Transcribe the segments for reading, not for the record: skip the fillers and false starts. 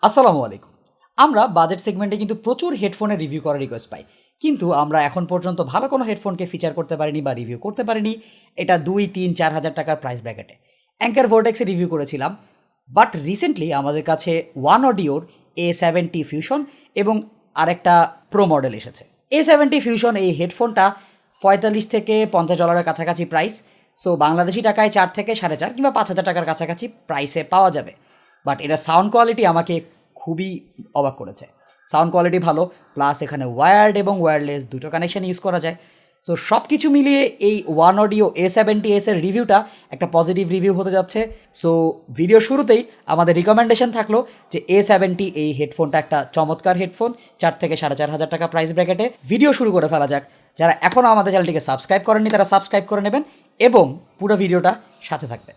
আসসালামু আলাইকুম। আমরা বাজেট সেগমেন্টে কিন্তু প্রচুর হেডফোনের রিভিউ করার রিকোয়েস্ট পাই, কিন্তু আমরা এখন পর্যন্ত ভালো কোনো হেডফোনকে ফিচার করতে পারিনি বা রিভিউ করতে পারিনি। এটা 2, 3, 4 হাজার টাকার প্রাইস ব্র্যাকেটে অ্যাঙ্কার ভোর্টেক্সে রিভিউ করেছিলাম। বাট রিসেন্টলি আমাদের কাছে Oneodio A70 ফিউশন এবং আরেকটা প্রো মডেল এসেছে। A70 ফিউশন এই হেডফোনটা $45 থেকে $50 কাছাকাছি প্রাইস। সো বাংলাদেশি টাকায় 4 থেকে 4.5 কিংবা 5,000 টাকার কাছাকাছি প্রাইসে পাওয়া যাবে। বাট এটা সাউন্ড কোয়ালিটি আমাকে খুবই অবাক করেছে। সাউন্ড কোয়ালিটি ভালো, প্লাস এখানে ওয়্যার্ড এবং ওয়্যারলেস দুটো কানেকশান ইউজ করা যায়। সো সব কিছু মিলিয়ে এই Oneodio A70s এর রিভিউটা একটা পজিটিভ রিভিউ হতে যাচ্ছে। সো ভিডিও শুরুতেই আমাদের রিকমেন্ডেশন থাকলো যে A70 এই হেডফোনটা একটা চমৎকার হেডফোন, 4 থেকে 4.5 হাজার টাকা প্রাইস ব্র্যাকেটে। ভিডিও শুরু করে ফেলা যাক। যারা এখনও আমাদের চ্যানেলটিকে সাবস্ক্রাইব করেননি তারা সাবস্ক্রাইব করে নেবেন এবং পুরো ভিডিওটা সাথে থাকবেন।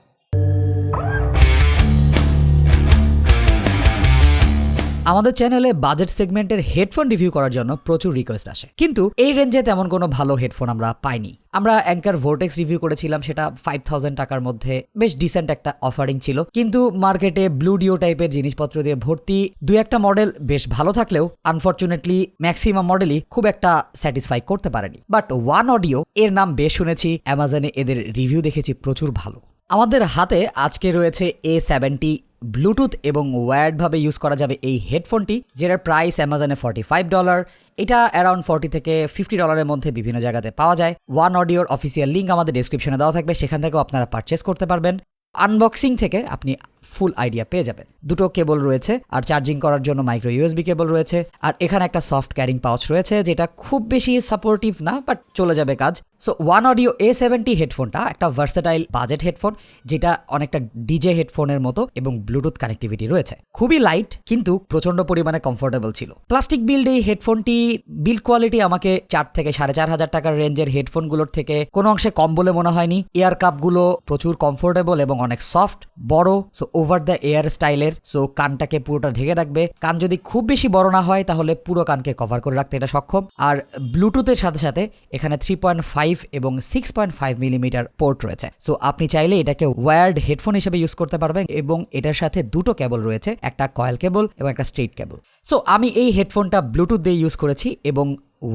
আমাদের চ্যানেলে বাজেট সেগমেন্টের হেডফোন রিভিউ করার জন্য প্রচুর রিকোয়েস্ট আসে, কিন্তু এই রেঞ্জে তেমন কোনো ভালো হেডফোন আমরা পাইনি। আমরা অ্যাঙ্কার ভোর্টেক্স রিভিউ করেছিলাম, সেটা 5,000 টাকার মধ্যে বেশ ডিসেন্ট একটা অফারিং ছিল, কিন্তু মার্কেটে ব্লু ডিও টাইপের জিনিসপত্র দিয়ে ভর্তি। দুই একটা মডেল বেশ ভালো থাকলেও আনফর্চুনেটলি ম্যাক্সিমাম মডেলই খুব একটা স্যাটিসফাই করতে পারেনি। বাট Oneodio এর নাম বেশ শুনেছি, অ্যামাজনে এদের রিভিউ দেখেছি প্রচুর ভালো। আমাদের হাতে আজকে রয়েছে A70 ব্লুটুথ এবং ওয়্যার্ডভাবে ইউজ করা যাবে এই হেডফোনটি, যেটার প্রাইস অ্যামাজনে $45। এটা অ্যারাউন্ড $40 থেকে $50 মধ্যে বিভিন্ন জায়গাতে পাওয়া যায়। Oneodioর অফিসিয়াল লিঙ্ক আমাদের ডেসক্রিপশনে দেওয়া থাকবে, সেখান থেকেও আপনারা পারচেস করতে পারবেন। আনবক্সিং থেকে আপনি ফুল আইডিয়া পেয়ে যাবেন। দুটো কেবল রয়েছে, আর চার্জিং করার জন্য মাইক্রো ইউএসবি কেবল রয়েছে, আর এখানে একটা সফট ক্যারিং পাউচ রয়েছে যেটা খুব বেশি সাপোর্টিভ না, বাট চলে যাবে কাজ। সো Oneodio A70 হেডফোনটা একটা ভার্সেটাইল বাজেট হেডফোন, যেটা অনেকটা ডিজে হেডফোনের মতো এবং ব্লুটুথ কানেক্টিভিটি রয়েছে। খুবই লাইট কিন্তু প্রচন্ড পরিমাণে কমফোর্টেবল ছিল। প্লাস্টিক বিল্ড এই হেডফোনটি বিল্ড কোয়ালিটি আমাকে 4 থেকে 4.5 হাজার টাকার রেঞ্জের হেডফোনগুলোর থেকে কোনো অংশে কম বলে মনে হয়নি। এয়ার কাপগুলো প্রচুর কমফোর্টেবল এবং অনেক সফট, বড়, সো ওভার দ্য এয়ার স্টাইলের। সো কানটাকে পুরোটা ঢেকে রাখবে। কান যদি খুব বেশি বড় না হয় তাহলে পুরো কানকে কভার করে রাখতে এটা সক্ষম। আর ব্লুটুথের সাথে সাথে এখানে 3.5 এবং 6.5 মিলিমিটার পোর্ট রয়েছে। সো আপনি চাইলে এটাকে ওয়্যার্ড হেডফোন হিসেবে ইউজ করতে পারবেন, এবং এটার সাথে দুটো কেবল রয়েছে, একটা কয়েল কেবল এবং একটা স্ট্রেট কেবল। সো আমি এই হেডফোনটা ব্লুটুথ দিয়ে ইউজ করেছি এবং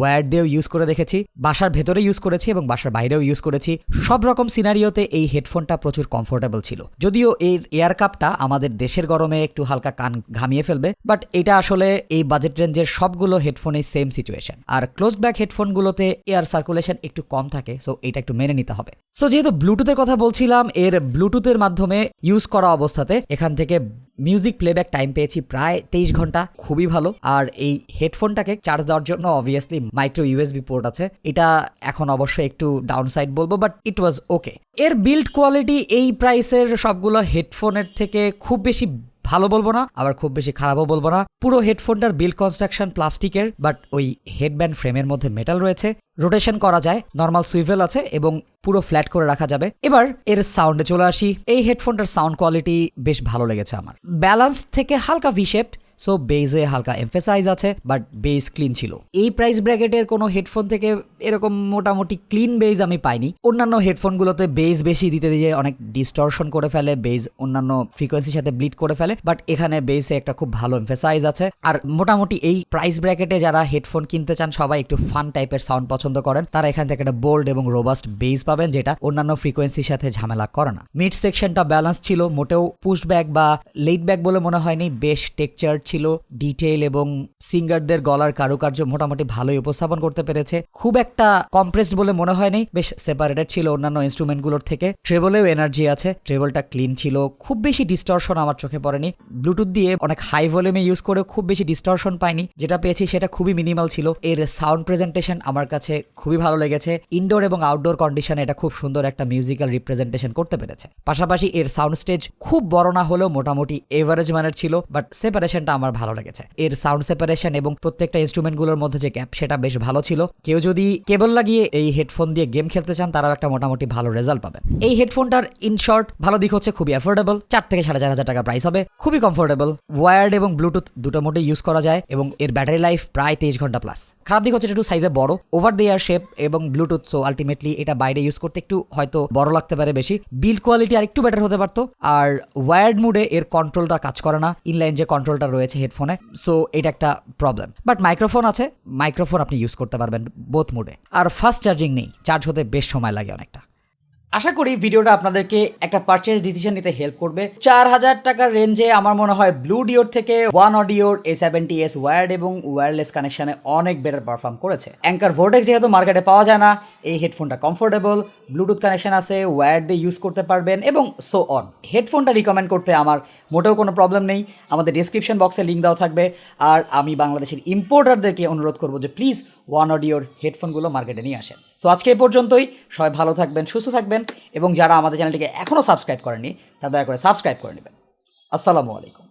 ওয়্যার্ড দিয়েও ইউজ করে দেখেছি, বাসার ভেতরে ইউজ করেছি এবং বাসার বাইরেও ইউজ করেছি। সব রকম সিনারিওতে এই হেডফোনটা প্রচুর কমফোর্টেবল ছিল। যদিও এর এয়ার কাপটা আমাদের দেশের গরমে একটু হালকা কান ঘামিয়ে ফেলবে, বাট এটা আসলে এই বাজেট রেঞ্জের সবগুলো হেডফোনে সেম সিচুয়েশন। আর ক্লোজ ব্যাক হেডফোনগুলোতে এয়ার সার্কুলেশন একটু কম থাকে, সো এটা একটু মেনে নিতে হবে। সো যেহেতু ব্লুটুথের কথা বলছিলাম, এর ব্লুটুথের মাধ্যমে ইউজ করা অবস্থাতে এখান থেকে মিউজিক প্লেব্যাক টাইম পেয়েছি প্রায় 23 ঘন্টা, খুবই ভালো। আর এই হেডফোনটাকে চার্জ দেওয়ার জন্য অবভিয়াসলি মাইক্রো ইউএসবি পোর্ট আছে। এটা এখন অবশ্যই একটু ডাউনসাইড বলবো, বাট ইট ওয়াজ ওকে। এর বিল্ড কোয়ালিটি এই প্রাইসের সবগুলো হেডফোনের থেকে খুব বেশি ভালো বলবো না, আবার খুব বেশি খারাপও বলবো না। পুরো হেডফোনটার বিল্ড কনস্ট্রাকশন প্লাস্টিকের, বাট ওই হেডব্যান্ড ফ্রেমের মধ্যে মেটাল রয়েছে, রোটেশন করা যায়, নর্মাল সুইভেল আছে এবং পুরো ফ্ল্যাট করে রাখা যাবে। এবার এর সাউন্ডে চলে আসি। এই হেডফোনটার সাউন্ড কোয়ালিটি বেশ ভালো লেগেছে আমার। ব্যালেন্স থেকে হালকা ভি শেপড, সো বেজে হালকা এমফেসাইজ আছে, বাট বেজ ক্লিন ছিল। এই প্রাইস ব্র্যাকেটের কোনো হেডফোন থেকে এরকম মোটামুটি ক্লিন বেজ আমি পাইনি। অন্যান্য হেডফোনগুলোতে বেজ বেশি দিতে দিয়ে অনেক ডিস্টরশন করে ফেলে, বেজ অন্যান্য ফ্রিকোয়েন্সির সাথে ব্লিড করে ফেলে, বাট এখানে বেজে একটা খুব ভালো এমফেসাইজ আছে। আর মোটামুটি এই প্রাইস ব্র্যাকেটে যারা হেডফোন কিনতে চান, সবাই একটু ফান টাইপের সাউন্ড পছন্দ করেন, তারা এখান থেকে একটা বোল্ড এবং রোবাস্ট বেজ পাবেন, যেটা অন্যান্য ফ্রিকোয়েন্সির সাথে ঝামেলা করে না। মিড সেকশনটা ব্যালেন্স ছিল, মোটেও পুশ ব্যাক বা লেট ব্যাক বলে মনে হয়নি। বেশ টেক্সচার ছিল, ডিটেইল এবং সিঙ্গারদের গলার কারুকার্য মোটামুটি ভালোই উপস্থাপন করতে পেরেছে। খুব একটা কম্প্রেসড বলে মনে হয়নি, বেশ সেপারেটেড ছিল অন্যান্য ইনস্ট্রুমেন্টগুলোর থেকে। ট্রেবলেও এনার্জি আছে, ট্রেবলটা ক্লিন ছিল, খুব বেশি ডিস্টরশন আমার চোখে পড়েনি। ব্লুটুথ দিয়ে অনেক হাই ভলিউমে ইউজ করে খুব বেশি ডিস্টরশন পাইনি, যেটা পেয়েছি সেটা খুবই মিনিমাল ছিল। এর সাউন্ড প্রেজেন্টেশন আমার কাছে খুবই ভালো লেগেছে। ইনডোর এবং আউটডোর কন্ডিশনে এটা খুব সুন্দর একটা মিউজিক্যাল রিপ্রেজেন্টেশন করতে পেরেছে। পাশাপাশি এর সাউন্ড স্টেজ খুব বড় না হলেও মোটামুটি এভারেজ মানের ছিল, বাট সেপারেশনটা আমার ভালো লেগেছে। এর সাউন্ড সেপারেশন এবং প্রত্যেকটা ইনস্ট্রুমেন্টগুলোর মধ্যে যে গ্যাপ, সেটা বেশ ভালো ছিল। কেউ যদি কেবল লাগিয়ে এই হেডফোন দিয়ে গেম খেলতে চান, তারাও একটা মোটামুটি ভালো রেজাল্ট পাবেন। এই হেডফোনটার ইন শর্ট ভালো দিক হচ্ছে খুবই অ্যাফোর্ডেবল, 4 থেকে 4.5 হাজার টাকা প্রাইস হবে, খুবই কমফোর্টেবল। ওয়্যার্ড এবং ব্লুটুথ দুটো মোডে ইউজ করা যায় এবং এর ব্যাটারি লাইফ প্রায় 23 ঘন্টা প্লাস। খারাপ দিক হচ্ছে একটু সাইজে বড়, ওভার দ্য এয়ার শেপ এবং ব্লুটুথ, সো আলটিমেটলি এটা বাইরে ইউজ করতে একটু হয়তো বড় লাগতে পারে বেশি। বিল্ড কোয়ালিটি আর একটু বেটার হতে পারতো। আর ওয়্যার্ড মুডে এর কন্ট্রোলটা কাজ করে না, ইনলাইন যে কন্ট্রোলটা রয়েছে রয়েছে হেডফোনে, সো এটা একটা প্রবলেম। বাট মাইক্রোফোন আছে, মাইক্রোফোন আপনি ইউজ করতে পারবেন বোথ মোডে। আর ফাস্ট চার্জিং নেই, চার্জ হতে বেশ সময় লাগে অনেকটা। আশা করি ভিডিওটা আপনাদেরকে একটা পারচেজ ডিসিশন নিতে হেল্প করবে। 4000 টাকার রেঞ্জে আমার মনে হয় ব্লু ডিওর থেকে Oneodio A70s ওয়্যার্ড এবং ওয়্যারলেস কানেকশনে অনেক বেটার পারফর্ম করেছে। অ্যাঙ্কার ভোর্টেক্স যেহেতু মার্কেটে পাওয়া যায় না, এই হেডফোনটা কমফোর্টেবল, ব্লুটুথ কানেকশন আছে, ওয়্যার্ড দিয়ে ইউজ করতে পারবেন এবং সো অন। হেডফোনটা রিকমেন্ড করতে আমার মোটেও কোনো প্রবলেম নেই। আমাদের ডিসক্রিপশন বক্সে লিঙ্ক দেওয়া থাকবে। আর আমি বাংলাদেশের ইম্পোর্টারদেরকে অনুরোধ করবো যে প্লিজ Oneodioর হেডফোনগুলো মার্কেটে নিয়ে আসেন। সো আজকে এই পর্যন্তই। সবাই ভালো থাকবেন, সুস্থ থাকবেন এবং যারা আমাদের চ্যানেলটিকে এখনও সাবস্ক্রাইব করেনি তারা দয়া করে সাবস্ক্রাইব করে নেবেন। আসসালামু আলাইকুম।